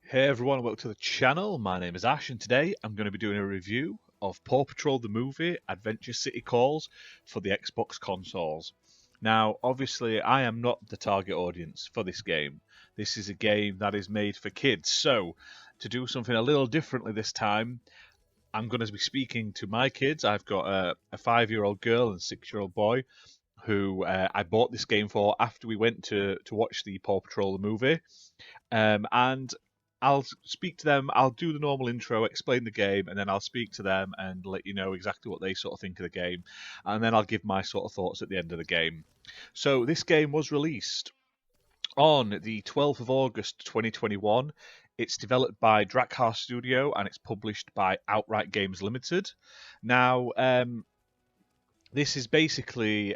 Hey everyone, welcome to the channel. My name is Ash and today I'm going to be doing a review of Paw Patrol the movie Adventure City Calls for the Xbox consoles. Now, obviously, I am not the target audience for this game. This is a game that is made for kids. So, to do something a little differently this time, I'm going to be speaking to my kids. I've got a 5-year-old girl and a 6-year-old boy who I bought this game for after we went to watch the Paw Patrol the movie. And I'll speak to them. I'll do the normal intro, explain the game, and then I'll speak to them and let you know exactly what they sort of think of the game. And then I'll give my sort of thoughts at the end of the game. So this game was released on the 12th of August 2021. It's developed by Drakkar Studio and it's published by Outright Games Limited. Now, this is basically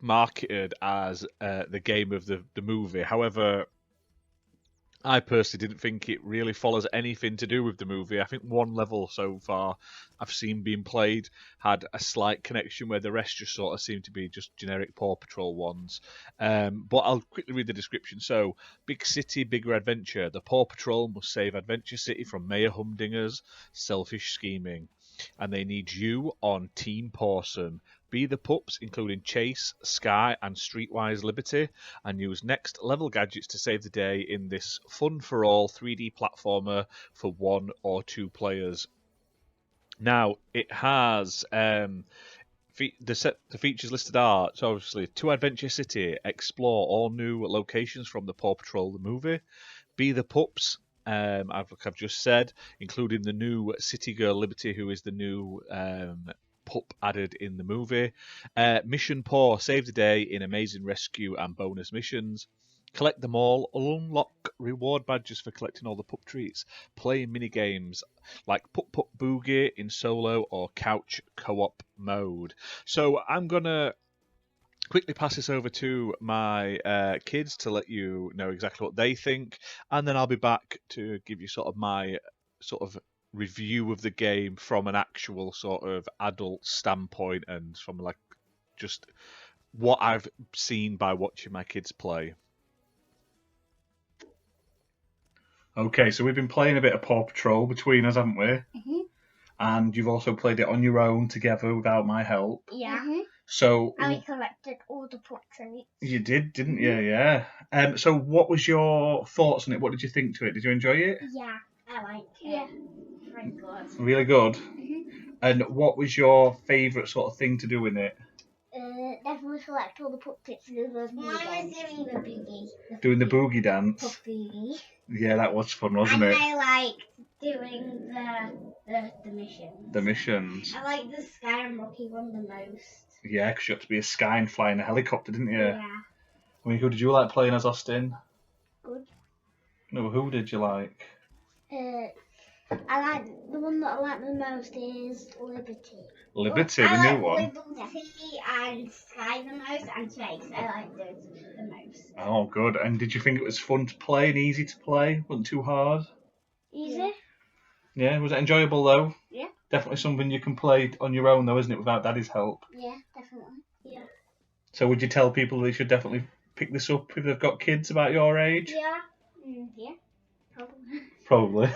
marketed as the game of the movie. However, I personally didn't think it really follows anything to do with the movie. I think one level so far I've seen being played had a slight connection where the rest just sort of seem to be just generic Paw Patrol ones. But I'll quickly read the description. So, big city, bigger adventure. The Paw Patrol must save Adventure City from Mayor Humdinger's selfish scheming. And they need you on Team Pawsome. Be the pups, including Chase, Sky, and Streetwise Liberty, and use next level gadgets to save the day in this fun-for-all 3D platformer for 1 or 2 players. Now, it has the features listed are, so obviously, to Adventure City, explore all new locations from the Paw Patrol the movie, be the pups, I've just said, including the new City Girl Liberty, who is the new pup added in the movie. Mission Paw, save the day in amazing rescue and bonus missions. Collect them all, unlock reward badges for collecting all the pup treats. Play mini games like Pup Pup Boogie in solo or couch co-op mode. So I'm gonna quickly pass this over to my kids to let you know exactly what they think, and then I'll be back to give you sort of my sort of review of the game from an actual sort of adult standpoint and from like just what I've seen by watching my kids play. Okay, so we've been playing a bit of Paw Patrol between us, haven't we? Mm-hmm. And you've also played it on your own together without my help. Yeah. Mm-hmm. So And we collected all the pup treats. you did, didn't you? Yeah. So what was your thoughts on it? What did you think to it? Did you enjoy it? Yeah, I like it. Yeah. Very good. Really good. Mm-hmm. And what was your favourite sort of thing to do in it? Definitely collect all the pup treats and do those mini games. Doing the boogie. Doing the boogie Pup dance. boogie. Yeah, that was fun, wasn't And it? I like doing the missions. The missions. I like the Sky and Rocky one the most. Yeah, because you had to be a Sky and fly in a helicopter, didn't you? Yeah. I mean, who did you like playing as, Austin? Good. No, who did you like? I like the one that I like the most is Liberty. Liberty, I the like new one. Liberty and Sky the most, and Chase. I like those the most. Oh, good. And did you think it was fun to play and easy to play? Wasn't too hard? Easy. Yeah, was it enjoyable though? Yeah. Definitely something you can play on your own though, isn't it, without Daddy's help? Yeah, definitely. Yeah. So would you tell people they should definitely pick this up if they've got kids about your age? Yeah. Yeah. Probably. Probably.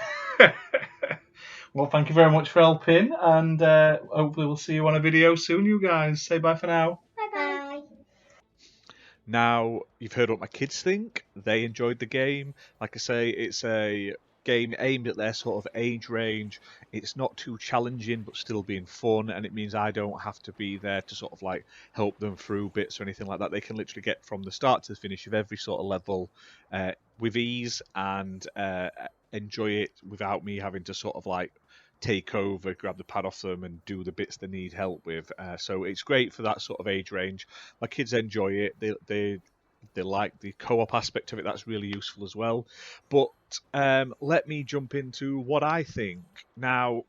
Well, thank you very much for helping, and hopefully we'll see you on a video soon, you guys. Say bye for now. Bye. Now, you've heard what my kids think. They enjoyed the game. Like I say, it's a game aimed at their sort of age range. It's not too challenging, but still being fun, and it means I don't have to be there to sort of like help them through bits or anything like that. They can literally get from the start to the finish of every sort of level with ease and enjoy it without me having to sort of like take over, grab the pad off them and do the bits they need help with. So it's great for that sort of age range. My kids enjoy it. They like the co-op aspect of it. That's really useful as well. But let me jump into what I think. Now,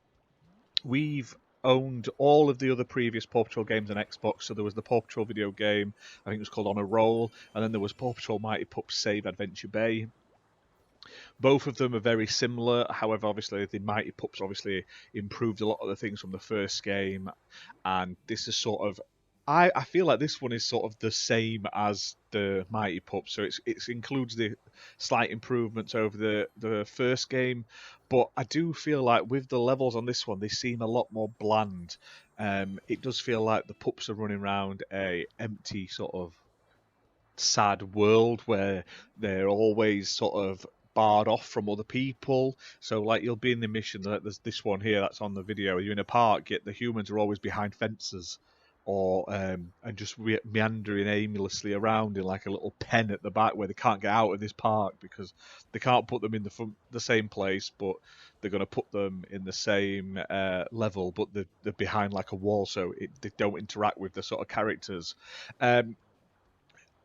we've owned all of the other previous Paw Patrol games on Xbox. So there was the Paw Patrol video game, I think it was called On a Roll, and then there was Paw Patrol Mighty Pups Save Adventure Bay. Both of them are very similar. However, obviously, the Mighty Pups obviously improved a lot of the things from the first game, and this is sort of I feel like this one is sort of the same as the Mighty Pup, so it includes the slight improvements over the first game, but I do feel like with the levels on this one, they seem a lot more bland. It does feel like the pups are running around a empty sort of sad world where they're always sort of barred off from other people. So like you'll be in the mission, like there's this one here that's on the video. You're in a park, yet the humans are always behind fences, or and just meandering aimlessly around in like a little pen at the back where they can't get out of this park because they can't put them in the same place, but they're going to put them in the same level, but they're behind like a wall, so they don't interact with the sort of characters. Um,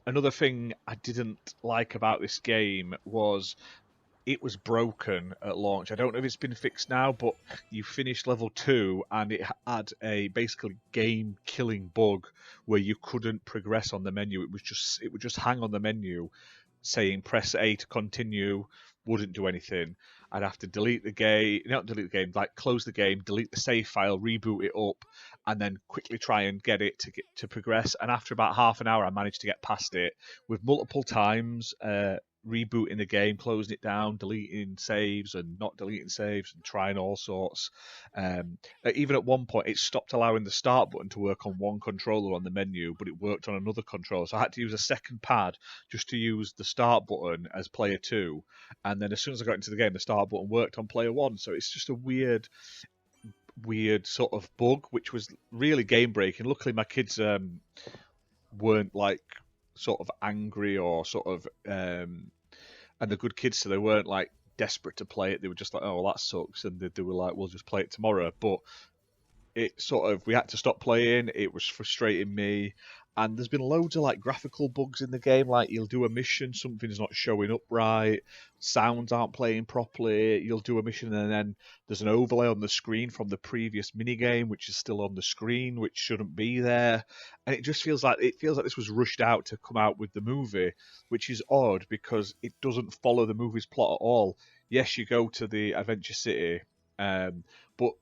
Another thing I didn't like about this game was it was broken at launch. I don't know if it's been fixed now, but you finished level 2 and it had a basically game killing bug where you couldn't progress on the menu. It would just hang on the menu saying press A to continue, wouldn't do anything. I'd have to delete the game, not delete the game, like close the game, delete the save file, reboot it up, and then quickly try and get it to progress. And after about half an hour, I managed to get past it with multiple times. Rebooting the game, closing it down, deleting saves and not deleting saves, and trying all sorts. Even at one point, it stopped allowing the start button to work on one controller on the menu, but it worked on another controller. So I had to use a second pad just to use the start button as player 2. And then as soon as I got into the game, the start button worked on player 1. So it's just a weird sort of bug, which was really game breaking. Luckily, my kids weren't like sort of angry or sort of and they're good kids, so they weren't like desperate to play it. They were just like, oh, well, that sucks, and they were like, we'll just play it tomorrow. But it sort of, we had to stop playing. It was frustrating me. And there's been loads of like graphical bugs in the game, like you'll do a mission, something's not showing up right, sounds aren't playing properly. You'll do a mission and then there's an overlay on the screen from the previous minigame, which is still on the screen, which shouldn't be there. And it just feels like this was rushed out to come out with the movie, which is odd because it doesn't follow the movie's plot at all. Yes, you go to the Adventure City, but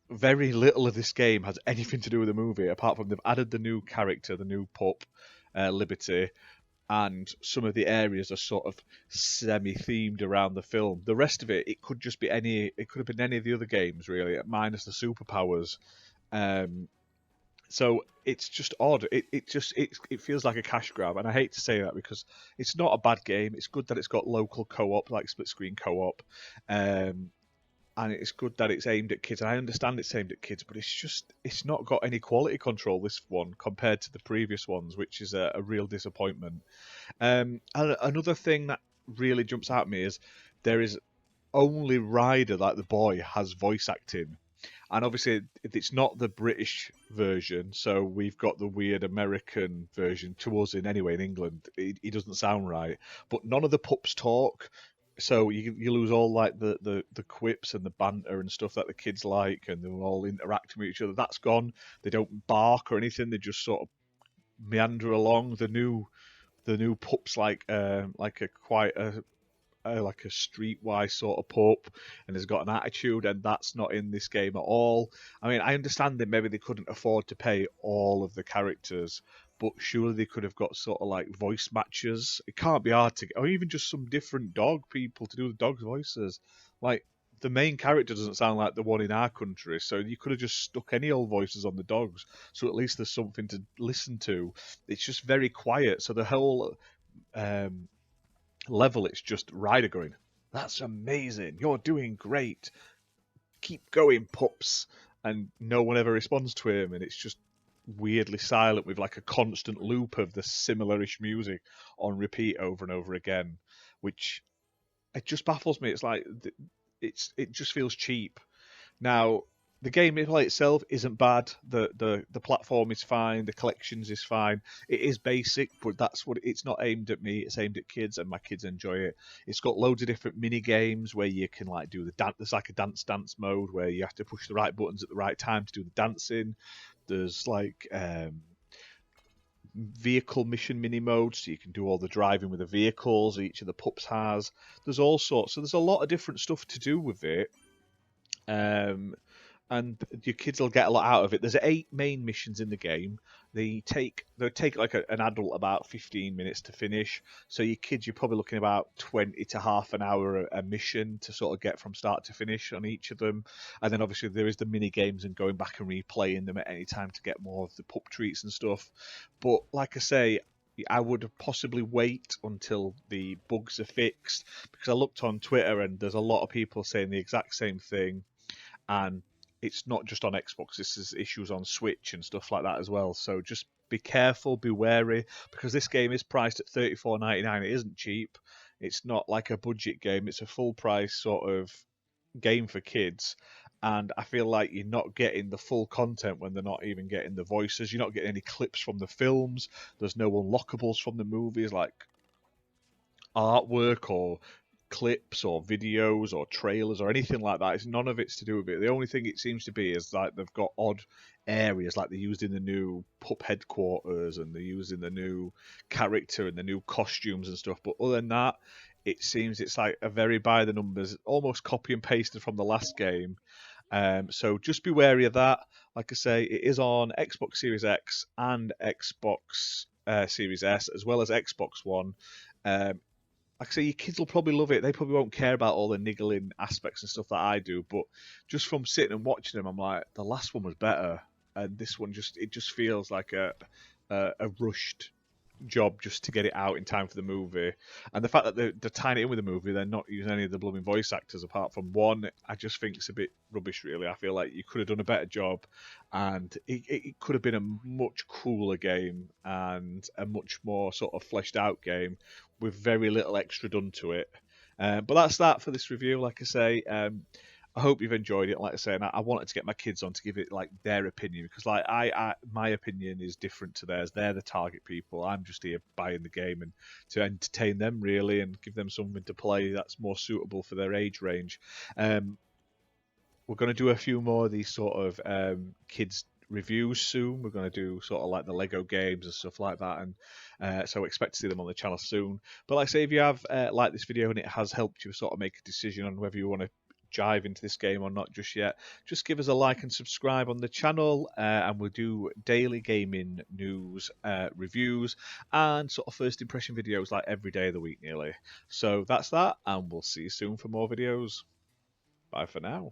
very little of this game has anything to do with the movie, apart from they've added the new character, the new pup, Liberty, and some of the areas are sort of semi-themed around the film. The rest of it could just be it could have been any of the other games, really, minus the superpowers. So it's just odd. It feels like a cash grab, and I hate to say that because it's not a bad game. It's good that it's got local co-op, like split screen co-op. And it's good that it's aimed at kids. And I understand it's aimed at kids, but it's not got any quality control, this one, compared to the previous ones, which is a real disappointment. And another thing that really jumps out at me is there is only Ryder, like the boy, has voice acting. And obviously, it's not the British version, so we've got the weird American version to us in England. He doesn't sound right. But none of the pups talk. So you lose all like the quips and the banter and stuff that the kids like, and they're all interacting with each other. That's gone. They don't bark or anything. They just sort of meander along. The new pup's like a quite like a streetwise sort of pup, and has got an attitude, and that's not in this game at all. I mean, I understand that maybe they couldn't afford to pay all of the characters, but surely they could have got sort of like voice matches. It can't be hard to get, or even just some different dog people to do the dog's voices. Like, the main character doesn't sound like the one in our country, so you could have just stuck any old voices on the dogs, so at least there's something to listen to. It's just very quiet, so the whole level, it's just Ryder going, "That's amazing, you're doing great, keep going, pups," and no one ever responds to him, and it's just weirdly silent with like a constant loop of the similar-ish music on repeat over and over again, which it just baffles me. It's like it just feels cheap. Now, the gameplay itself isn't bad. The platform is fine. The collections is fine. It is basic, but that's what it's not aimed at me. It's aimed at kids, and my kids enjoy it. It's got loads of different mini games where you can like do the dance. There's like a dance mode where you have to push the right buttons at the right time to do the dancing. There's like vehicle mission mini modes, so you can do all the driving with the vehicles each of the pups has. There's all sorts. So there's a lot of different stuff to do with it. And your kids will get a lot out of it. There's 8 main missions in the game. they take like an adult about 15 minutes to finish. So your kids, you're probably looking about 20 to half an hour a mission to sort of get from start to finish on each of them. And then obviously there is the mini games and going back and replaying them at any time to get more of the pup treats and stuff. But like I say, I would possibly wait until the bugs are fixed, because I looked on Twitter and there's a lot of people saying the exact same thing, and it's not just on Xbox. This is issues on Switch and stuff like that as well. So just be careful, be wary, because this game is priced at $34.99. It isn't cheap. It's not like a budget game. It's a full price sort of game for kids. And I feel like you're not getting the full content when they're not even getting the voices. You're not getting any clips from the films. There's no unlockables from the movies like artwork or clips or videos or trailers or anything like that. It's none of it's to do with it. The only thing it seems to be is like they've got odd areas, like they used in the new pup headquarters and they used in the new character and the new costumes and stuff. But other than that, it seems it's like a very by the numbers, almost copy and pasted from the last game. So just be wary of that. Like I say, it is on Xbox Series X and Xbox Series S, as well as Xbox One. Like I say, your kids will probably love it. They probably won't care about all the niggling aspects and stuff that I do. But just from sitting and watching them, I'm like, the last one was better, and this one just feels like a rushed job just to get it out in time for the movie. And the fact that they're tying it in with the movie, they're not using any of the blooming voice actors apart from one, I just think it's a bit rubbish, really. I feel like you could have done a better job, and it could have been a much cooler game and a much more sort of fleshed out game with very little extra done to it. But that's that for this review. Like I say, I hope you've enjoyed it. Like I say, and I wanted to get my kids on to give it like their opinion, because like my opinion is different to theirs. They're the target people. I'm just here buying the game and to entertain them really and give them something to play that's more suitable for their age range. We're going to do a few more of these sort of kids reviews soon. We're going to do sort of like the Lego games and stuff like that, and so expect to see them on the channel soon. But like I say, if you have liked this video and it has helped you sort of make a decision on whether you want to jive into this game or not just yet, just give us a like and subscribe on the channel, and we'll do daily gaming news, reviews, and sort of first impression videos like every day of the week nearly. So that's that, and we'll see you soon for more videos. Bye for now.